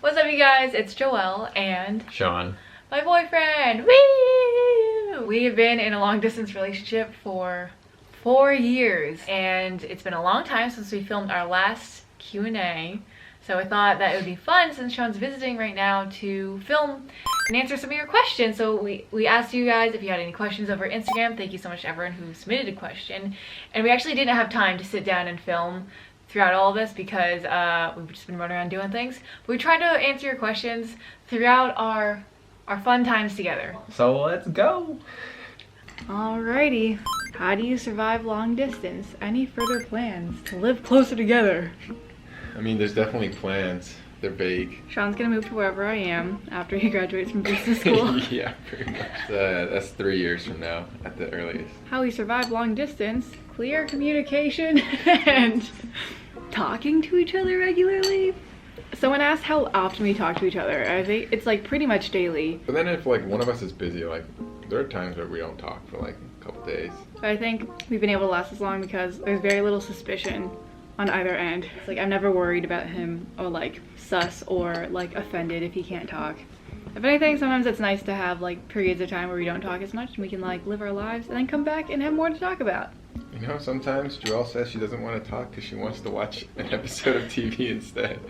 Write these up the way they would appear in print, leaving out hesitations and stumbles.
What's up, you guys? It's Joelle and Sean. My boyfriend. Woo! We have been in a long distance relationship for 4 years, and it's been a long time since we filmed our last Q&A. So I thought that it would be fun, since Sean's visiting right now, to film and answer some of your questions. So we asked you guys if you had any questions over Instagram. Thank you so much to everyone who submitted a question. And we actually didn't have time to sit down and film throughout all of this because we've just been running around doing things. But we tried to answer your questions throughout our fun times together. So let's go. Alrighty. How do you survive long distance? Any further plans to live closer together? I mean, there's definitely plans. They're vague. Sean's gonna move to wherever I am after he graduates from business school. Yeah, pretty much. That's 3 years from now at the earliest. How we survive long distance, clear communication, and talking to each other regularly. Someone asked how often we talk to each other. I think it's like pretty much daily. But then if like one of us is busy, like there are times where we don't talk for like a couple days. But I think we've been able to last this long because there's very little suspicion on either end. It's like I'm never worried about him or like sus or like offended if he can't talk. If anything, sometimes it's nice to have like periods of time where we don't talk as much and we can like live our lives and then come back and have more to talk about. You know, sometimes Joelle says she doesn't want to talk because she wants to watch an episode of TV instead.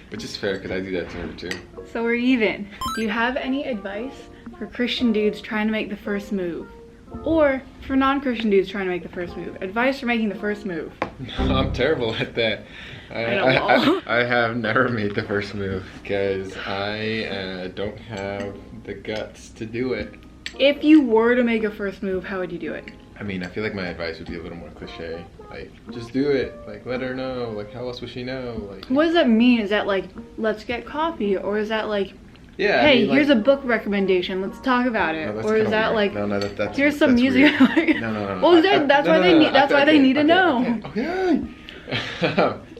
Which is fair because I do that to her too. So we're even. Do you have any advice for Christian dudes trying to make the first move? Or for non-Christian dudes trying to make the first move? Advice for making the first move. No, I'm terrible at that. I have never made the first move because I don't have the guts to do it. If you were to make a first move, how would you do it? I mean, I feel like my advice would be a little more cliche. Like, just do it. Like, let her know. Like, how else would she know? Like, what does that mean? Is that like, let's get coffee? Or is that like, yeah, hey, I mean, like, here's a book recommendation, let's talk about it? No, or is that weird. like, that's here's some that's music? Weird. No. Well, that's why they need to know. Okay.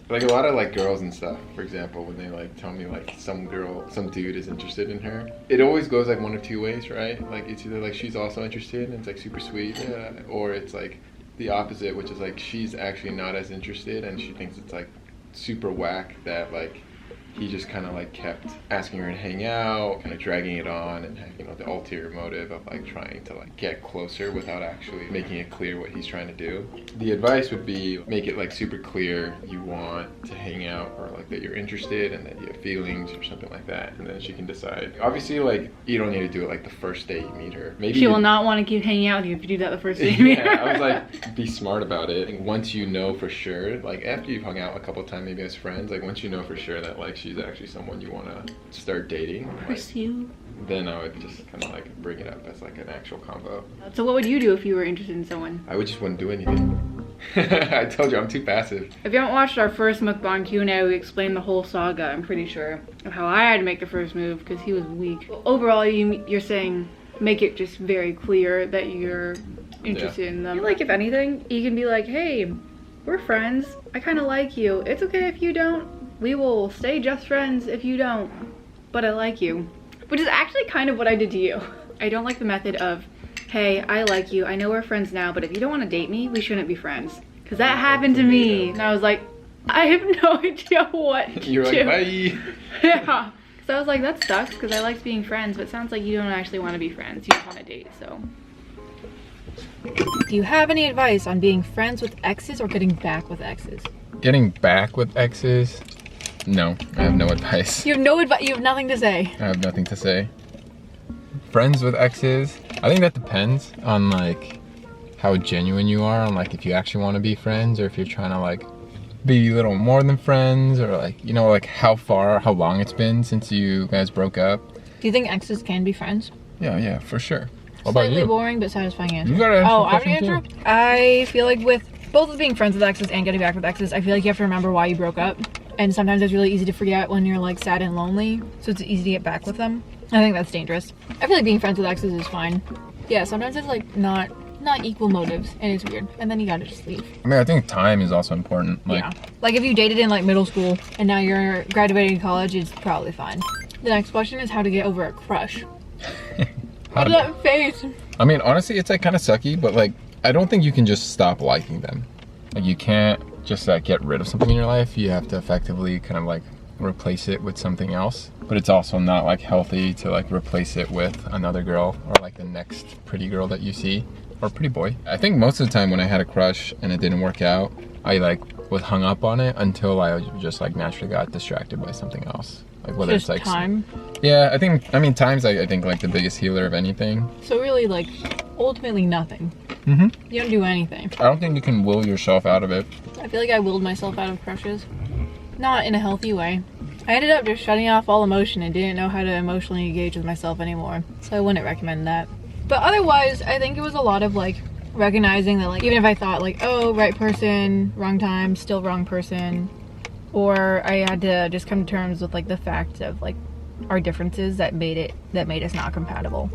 Like a lot of like girls and stuff, for example, when they like tell me like some dude is interested in her, it always goes like one of two ways, right? Like it's either like she's also interested and it's like super sweet, yeah, or it's like the opposite, which is like she's actually not as interested and she thinks it's like super whack that like he just kind of like kept asking her to hang out, kind of dragging it on, and you know, the ulterior motive of like trying to like get closer without actually making it clear what he's trying to do. The advice would be make it like super clear you want to hang out, or like that you're interested and that you have feelings or something like that, and then she can decide. Obviously, like you don't need to do it like the first day you meet her. Maybe she will not want to keep hanging out with you if you do that the first day you meet her. Yeah, I was like, be smart about it. And once you know for sure, like after you've hung out a couple of times, maybe as friends, like once you know for sure that like she's actually someone you want to start dating, pursue, like, then I would just kind of like bring it up as like an actual combo. So what would you do if you were interested in someone? I would just wouldn't do anything. I told you I'm too passive. If you haven't watched our first mukbang Q&A, we explained the whole saga, I'm pretty sure, of how I had to make the first move because he was weak. Overall, you're saying make it just very clear that you're interested in them. Like if anything, you can be like, hey, we're friends, I kind of like you, it's okay if you don't. We will stay just friends if you don't, but I like you. Which is actually kind of what I did to you. I don't like the method of, hey, I like you, I know we're friends now, but if you don't want to date me, we shouldn't be friends. Because that happened to me, and I was like, I have no idea what to do. You're like, bye. Yeah. So I was like, that sucks, because I liked being friends, but it sounds like you don't actually want to be friends. You just want to date, so. Do you have any advice on being friends with exes or getting back with exes? Getting back with exes? No, I have no advice. You have no advice, you have nothing to say. I have nothing to say. Friends with exes? I think that depends on like how genuine you are, on like if you actually want to be friends or if you're trying to like be a little more than friends, or like, you know, like how long it's been since you guys broke up. Do you think exes can be friends? Yeah, for sure. What about Slightly you? boring but satisfying answer. You gotta answer I have an question answer? too. I feel like with both of being friends with exes and getting back with exes, I feel like you have to remember why you broke up. And sometimes it's really easy to forget when you're like sad and lonely, so it's easy to get back with them. I think that's dangerous. I feel like being friends with exes is fine. Yeah, sometimes it's like not equal motives and it's weird, and then you gotta just leave. I mean, I think time is also important. Like, yeah, like if you dated in like middle school and now you're graduating college, it's probably fine. The next question is how to get over a crush. What's that face? I mean, honestly, it's like kind of sucky, but like I don't think you can just stop liking them. Like you can't just like get rid of something in your life. You have to effectively kind of like replace it with something else. But it's also not like healthy to like replace it with another girl or like the next pretty girl that you see, or pretty boy. I think most of the time when I had a crush and it didn't work out, I like was hung up on it until I just like naturally got distracted by something else. Like whether Just it's like time. Yeah, I mean time's I think like the biggest healer of anything. So really, like, ultimately nothing. Mm-hmm. You don't do anything. I don't think you can will yourself out of it. I feel like I willed myself out of crushes. Not in a healthy way. I ended up just shutting off all emotion and didn't know how to emotionally engage with myself anymore. So I wouldn't recommend that. But otherwise, I think it was a lot of like recognizing that, like, even if I thought like, oh, right person, wrong time, still wrong person, or I had to just come to terms with like the fact of like our differences that made us not compatible.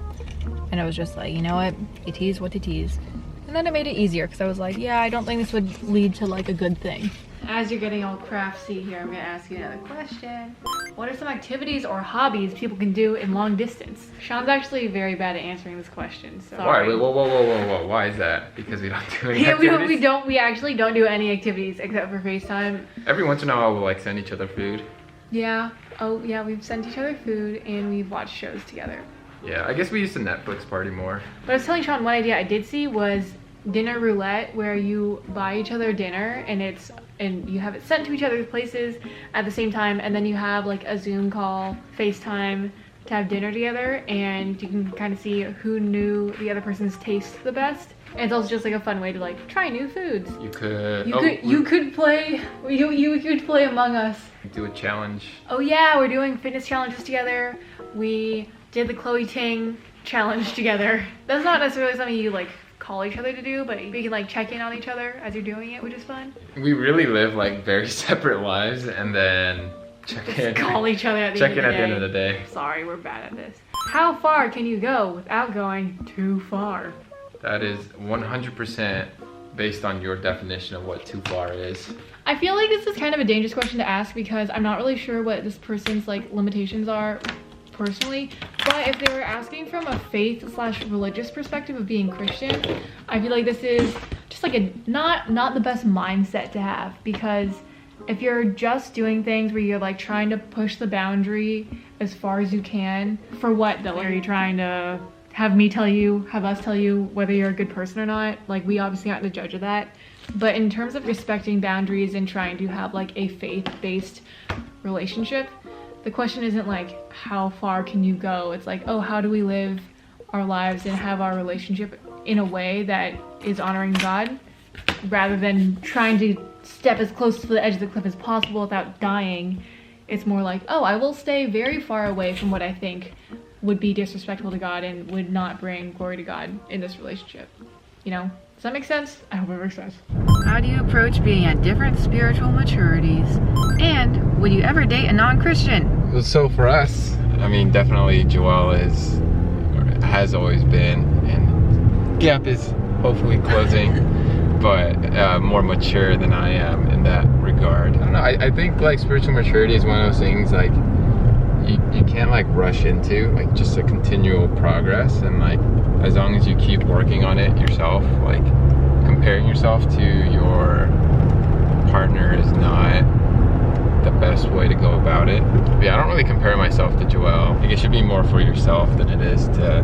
And I was just like, you know what, it is what it is. And then it made it easier because I was like, yeah, I don't think this would lead to like a good thing. As you're getting all craftsy here, I'm gonna ask you another question. What are some activities or hobbies people can do in long distance? Sean's actually very bad at answering this question. So Why? Wait, whoa. Why is that? Because we don't do any yeah, activities? we actually don't do any activities except for FaceTime. Every once in a while we'll like send each other food. Yeah. Oh yeah, we've sent each other food and we've watched shows together. Yeah, I guess we used to Netflix party more. But I was telling Sean, one idea I did see was dinner roulette, where you buy each other dinner and you have it sent to each other's places at the same time, and then you have like a Zoom call, FaceTime to have dinner together, and you can kind of see who knew the other person's taste the best. And it's also just like a fun way to like try new foods. You could You could play Among Us. do a challenge. Oh yeah, we're doing fitness challenges together. We did the Chloe Ting challenge together. That's not necessarily something you like call each other to do, but we can like check in on each other as you're doing it, which is fun. We really live like very separate lives, and then Call each other at the check end in of at the end of the day. Sorry, we're bad at this. How far can you go without going too far? That is 100% based on your definition of what too far is. I feel like this is kind of a dangerous question to ask because I'm not really sure what this person's like limitations are personally, but if they were asking from a faith/religious perspective of being Christian, I feel like this is just like a not the best mindset to have, because if you're just doing things where you're like trying to push the boundary as far as you can, for what though? Are you trying to have us tell you whether you're a good person or not? Like, we obviously aren't the judge of that. But in terms of respecting boundaries and trying to have like a faith-based relationship, the question isn't like how far can you go, it's like, oh, how do we live our lives and have our relationship in a way that is honoring God, rather than trying to step as close to the edge of the cliff as possible without dying. It's more like, oh, I will stay very far away from what I think would be disrespectful to God and would not bring glory to God in this relationship. You know? Does that make sense? I hope it makes sense. How do you approach being at different spiritual maturities? And would you ever date a non-Christian? So for us, I mean, definitely Joelle has always been, and gap is hopefully closing, but more mature than I am in that regard. I don't know, I think like spiritual maturity is one of those things like you can't like rush into, like just a continual progress, and like as long as you keep working on it yourself, like comparing yourself to your partner is not the best way to go about it. But yeah, I don't really compare myself to Joelle. Like, it should be more for yourself than it is to,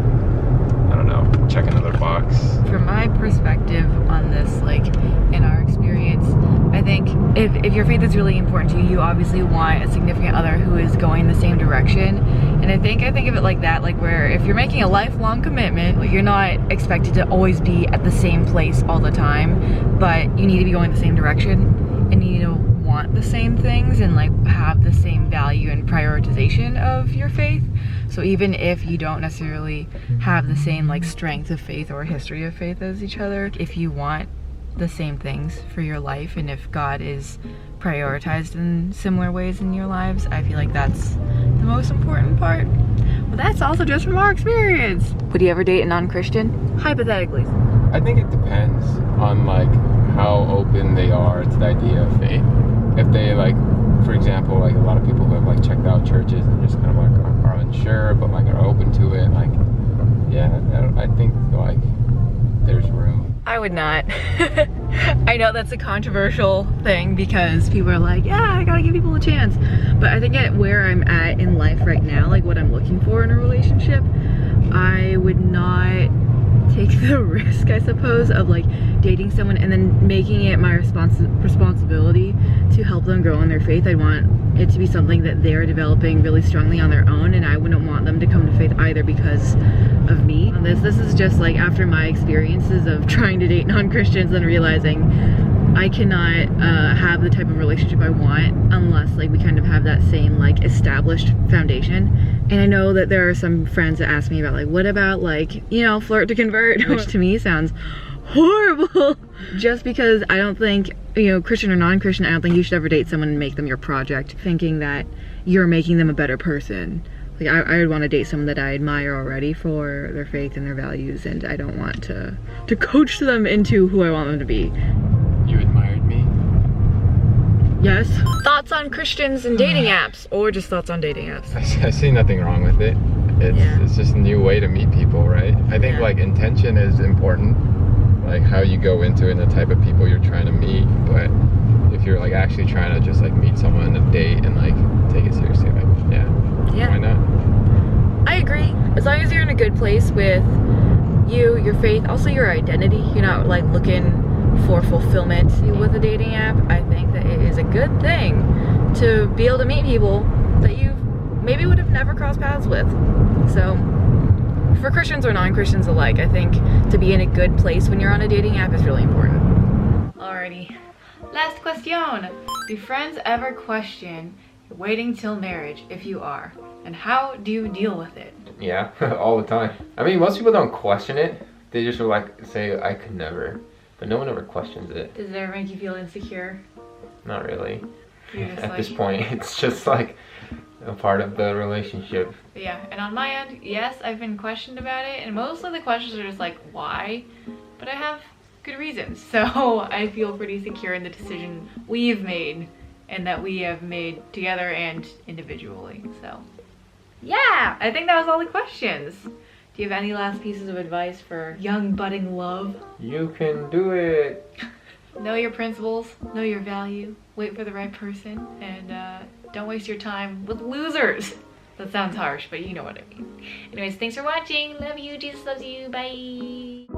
I don't know, check another box. From my perspective on this, like in our experience, I think if your faith is really important to you, you obviously want a significant other who is going the same direction. And I think of it like that, like where if you're making a lifelong commitment, like you're not expected to always be at the same place all the time, but you need to be going the same direction, and you need to want the same things and like have the same value and prioritization of your faith. So even if you don't necessarily have the same like strength of faith or history of faith as each other, if you want the same things for your life, and if God is prioritized in similar ways in your lives, I feel like that's the most important part. But that's also just from our experience. Would you ever date a non-Christian? Hypothetically. I think it depends on like how open they are to the idea of faith. If they like, for example, like a lot of people who have like checked out churches and just kind of like are unsure, but like are open to it, like, yeah, I think like there's room. I would not. I know that's a controversial thing because people are like, yeah, I gotta give people a chance. But I think at where I'm at in life right now, like what I'm looking for in a relationship, I would not take the risk, I suppose, of like dating someone and then making it my responsibility to help them grow in their faith. I want it to be something that they're developing really strongly on their own, and I wouldn't want them to come to faith either because of me. This is just like after my experiences of trying to date non-Christians and realizing I cannot have the type of relationship I want unless like we kind of have that same like established foundation. And I know that there are some friends that ask me about like, what about like, you know, flirt to convert, which to me sounds horrible. Just because I don't think, you know, Christian or non-Christian, I don't think you should ever date someone and make them your project, thinking that you're making them a better person. Like I would want to date someone that I admire already for their faith and their values, and I don't want to coach them into who I want them to be. You admired me? Yes. Thoughts on Christians and dating apps, or just thoughts on dating apps? I see nothing wrong with it. It's just a new way to meet people, right? I think like intention is important, like how you go into it and the type of people you're trying to meet. But if you're like actually trying to just like meet someone on a date and like take it seriously, like yeah, why not? I agree. As long as you're in a good place with you, your faith, also your identity, you're not like looking for fulfillment with a dating app, I think that it is a good thing to be able to meet people that you maybe would have never crossed paths with. So for Christians or non-Christians alike, I think to be in a good place when you're on a dating app is really important. Alrighty, last question. Do friends ever question waiting till marriage? If you are, and how do you deal with it? Yeah, all the time. I mean, most people don't question it. They just are like, say, I could never. But no one ever questions it. Does it ever make you feel insecure? Not really. At like, this point, it's just like a part of the relationship. Yeah, and on my end, yes, I've been questioned about it, and mostly the questions are just like, why? But I have good reasons, so I feel pretty secure in the decision we've made and that we have made together and individually. So yeah, I think that was all the questions. Do you have any last pieces of advice for young budding love? You can do it. Know your principles, know your value, wait for the right person, and don't waste your time with losers. That sounds harsh, but you know what I mean. Anyways, thanks for watching. Love you. Jesus loves you. Bye.